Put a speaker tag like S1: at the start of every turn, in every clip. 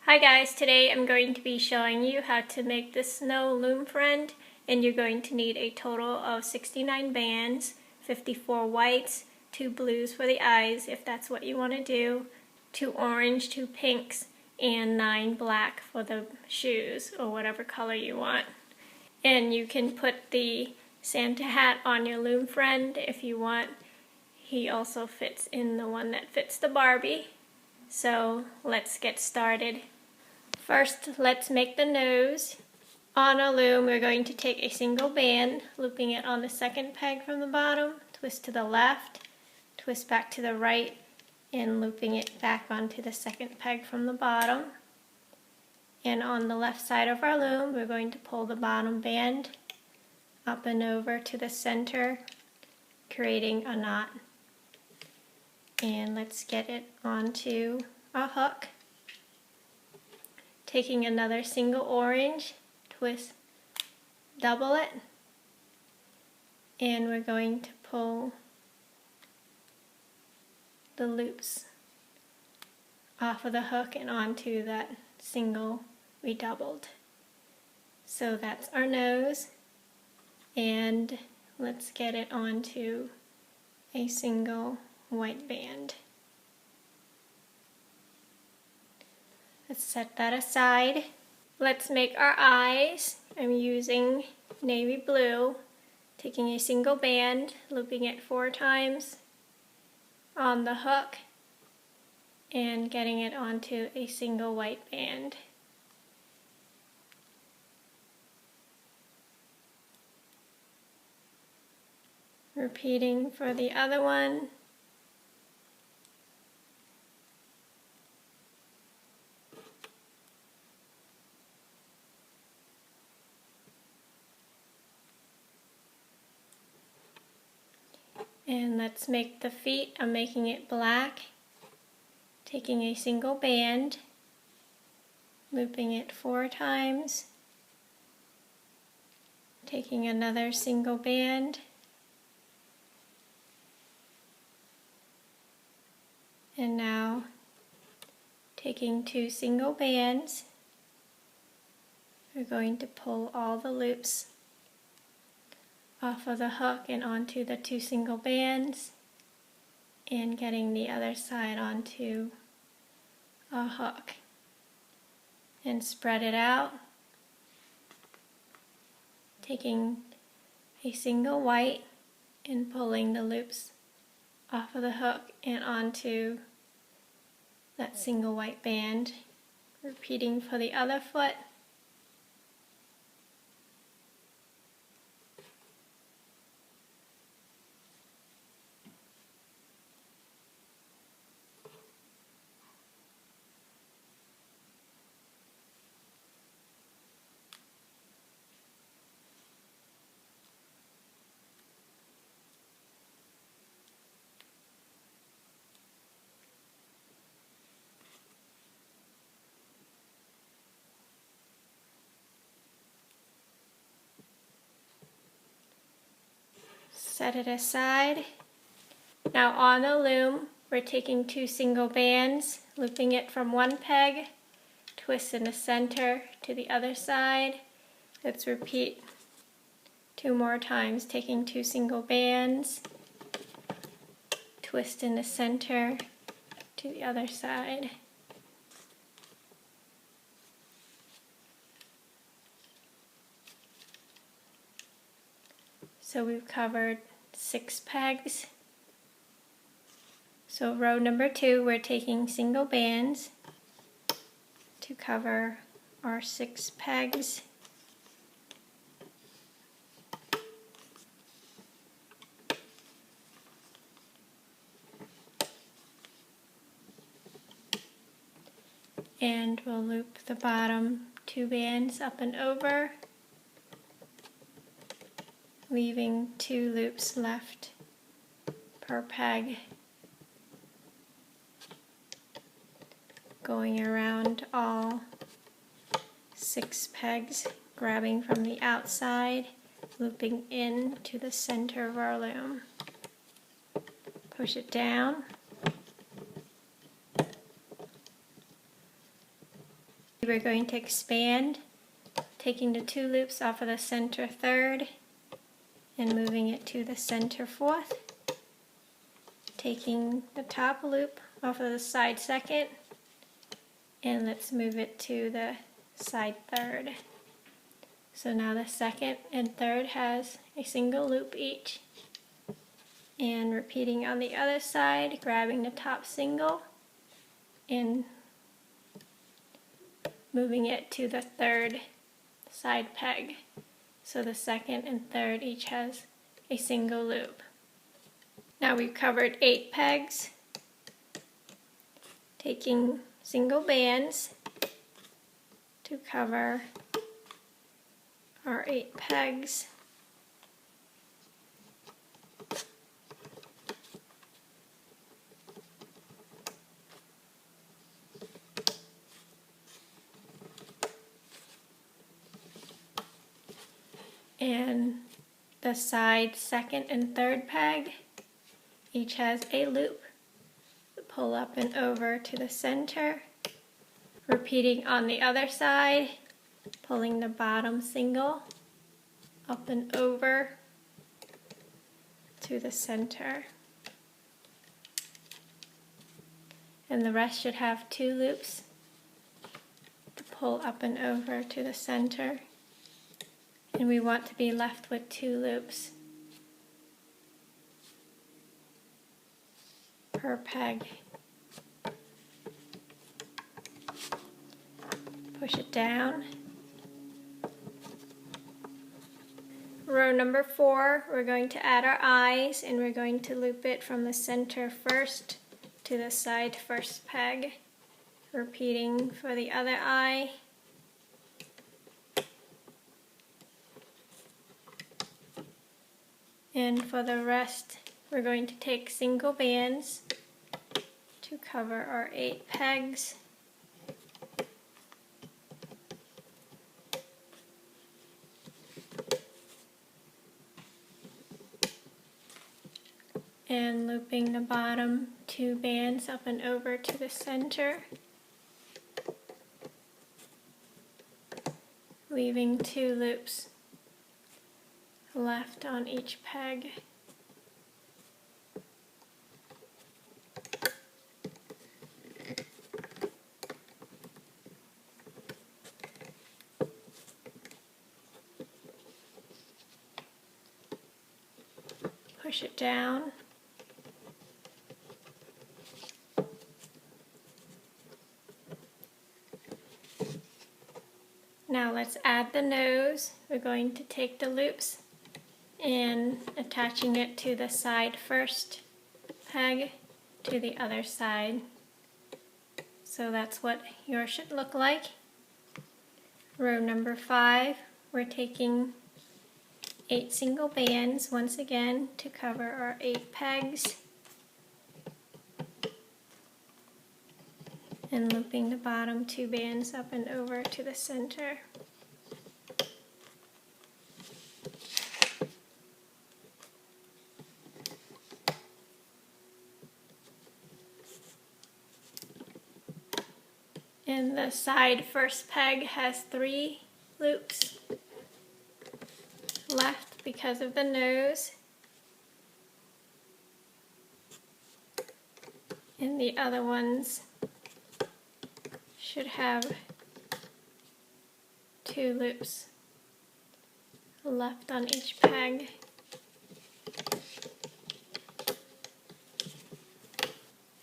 S1: Hi guys, today I'm going to be showing you how to make the Snow Loom friend, and you're going to need a total of 69 bands, 54 whites, 2 blues for the eyes if that's what you want to do, 2 orange, 2 pinks, and 9 black for the shoes or whatever color you want. And you can put the Santa hat on your loom friend if you want. He also fits in the one that fits the Barbie. So let's get started. First, let's make the nose. On a loom, we're going to take a single band, looping it on the second peg from the bottom, twist to the left, twist back to the right, and looping it back onto the second peg from the bottom. And on the left side of our loom, we're going to pull the bottom band up and over to the center, creating a knot. And let's get it onto a hook. Taking another single orange, twist, double it, and we're going to pull the loops off of the hook and onto that single we doubled. So that's our nose, and let's get it onto a single white band. Let's set that aside. Let's make our eyes. I'm using navy blue, taking a single band, looping it 4 times on the hook, and getting it onto a single white band. Repeating for the other one. And let's make the feet. I'm making it black, taking a single band, looping it 4 times, taking another single band, and now taking 2 single bands, we're going to pull all the loops off of the hook and onto the 2 single bands, and getting the other side onto a hook, and spread it out, taking a single white and pulling the loops off of the hook and onto that single white band. Repeating for the other foot. Set it aside. Now on the loom, we're taking 2 single bands, looping it from one peg, twist in the center to the other side. Let's repeat 2 more times, taking 2 single bands, twist in the center to the other side. So we've covered 6 pegs. So row number 2, we're taking single bands to cover our 6 pegs. And we'll loop the bottom 2 bands up and over, leaving 2 loops left per peg, going around all 6 pegs, grabbing from the outside, looping in to the center of our loom. Push it down, We're going to expand, taking the 2 loops off of the center 3rd and moving it to the center 4th, taking the top loop off of the side 2nd, and let's move it to the side 3rd. So now the 2nd and 3rd has a single loop each, and repeating on the other side, grabbing the top single and moving it to the 3rd side peg. So the 2nd and 3rd each has a single loop. Now we've covered 8 pegs, taking single bands to cover our 8 pegs. And the side 2nd and 3rd peg each has a loop. Pull up and over to the center, repeating on the other side, pulling the bottom single up and over to the center. And the rest should have 2 loops to pull up and over to the center. And we want to be left with 2 loops per peg. Push it down. Row number 4, we're going to add our eyes, and we're going to loop it from the center 1st to the side 1st peg, repeating for the other eye. And for the rest, we're going to take single bands to cover our 8 pegs. And looping the bottom 2 bands up and over to the center, leaving 2 loops left on each peg. Push it down. Now let's add the nose. We're going to take the loops and attaching it to the side 1st peg to the other side. So that's what yours should look like. Row number 5, we're taking 8 single bands once again to cover our 8 pegs, and looping the bottom 2 bands up and over to the center. And the side 1st peg has 3 loops left because of the nose, and the other ones should have 2 loops left on each peg.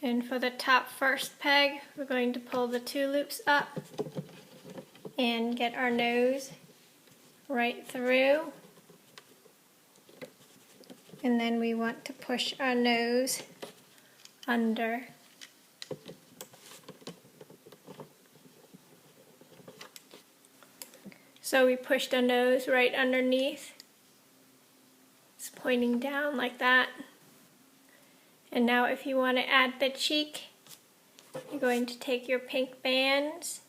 S1: And for the top 1st peg, we're going to pull the 2 loops up and get our nose right through. And then we want to push our nose under. So we pushed our nose right underneath. It's pointing down like that. And now if you want to add the cheek, you're going to take your pink bands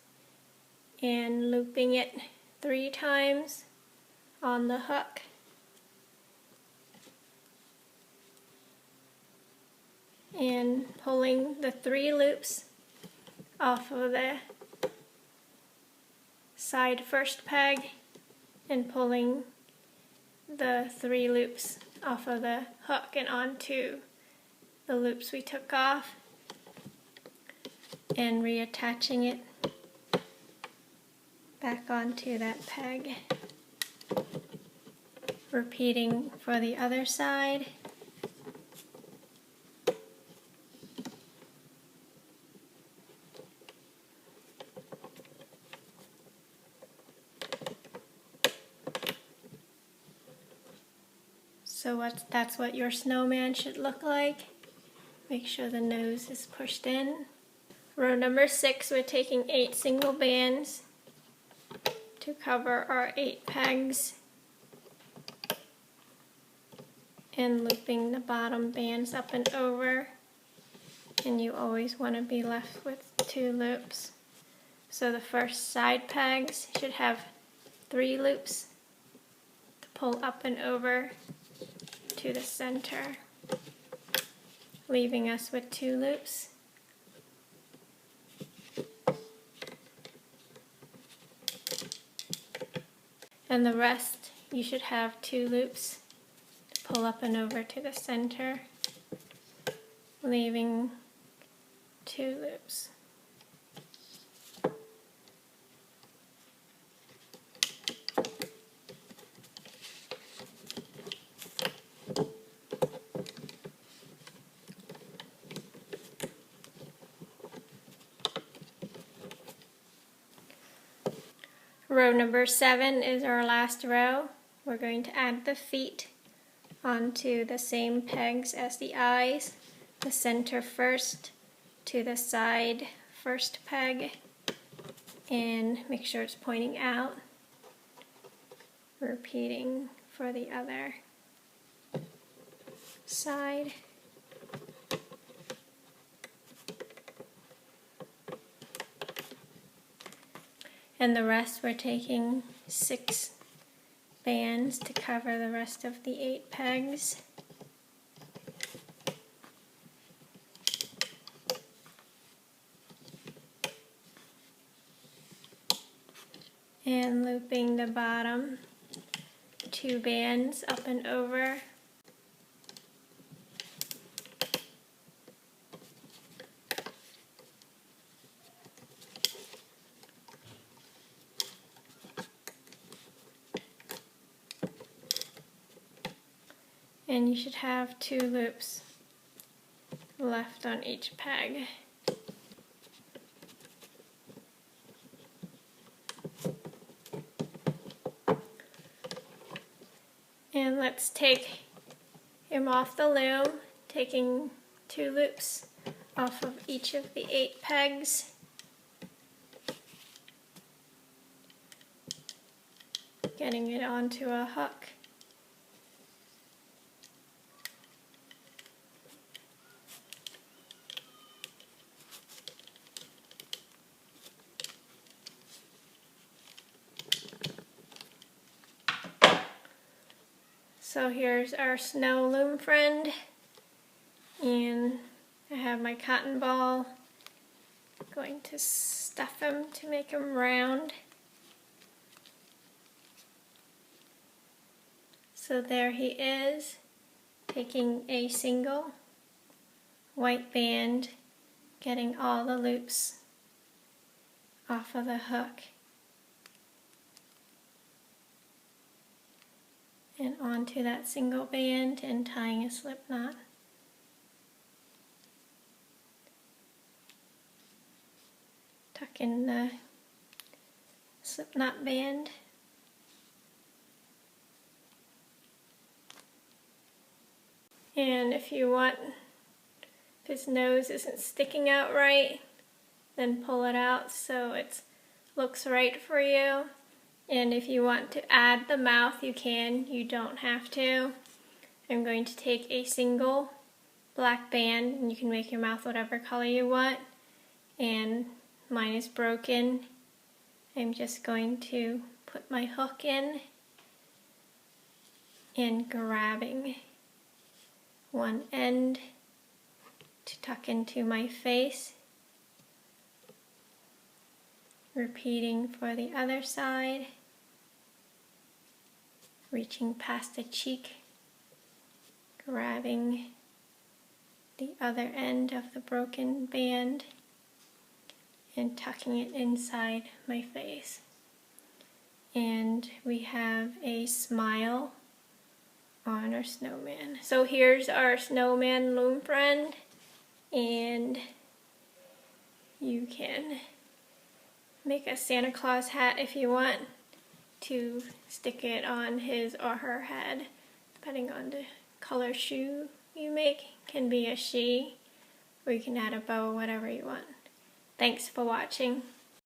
S1: and looping it 3 times on the hook. And pulling the 3 loops off of the side first peg and pulling the 3 loops off of the hook and onto the loops we took off, and reattaching it back onto that peg. Repeating for the other side. So that's what your snowman should look like. Make sure the nose is pushed in. Row number 6, we're taking 8 single bands to cover our 8 pegs and looping the bottom bands up and over, and you always want to be left with 2 loops. So the first side pegs should have 3 loops to pull up and over to the center, leaving us with 2 loops. And the rest you should have 2 loops to pull up and over to the center, leaving 2 loops. Row number 7 is our last row. We're going to add the feet onto the same pegs as the eyes, the center first to the side first peg, and make sure it's pointing out. Repeating for the other side. And the rest, we're taking 6 bands to cover the rest of the 8 pegs. And looping the bottom 2 bands up and over. And you should have 2 loops left on each peg. And let's take him off the loom, taking 2 loops off of each of the 8 pegs. Getting it onto a hook. So here's our snow loom friend, and I have my cotton ball. Going to stuff him to make him round. So there he is, taking a single white band, getting all the loops off of the hook and onto that single band and tying a slip knot. Tuck in the slip knot band. And if you want, if his nose isn't sticking out right, then pull it out so it looks right for you. And if you want to add the mouth, you can. You don't have to. I'm going to take a single black band, and you can make your mouth whatever color you want. And mine is broken. I'm just going to put my hook in and grabbing one end to tuck into my face. Repeating for the other side, reaching past the cheek, grabbing the other end of the broken band and tucking it inside my face. And we have a smile on our snowman. So here's our snowman loom friend, and you can make a Santa Claus hat if you want to stick it on his or her head, depending on the color shoe you make. Can be a she, or you can add a bow, whatever you want. Thanks for watching.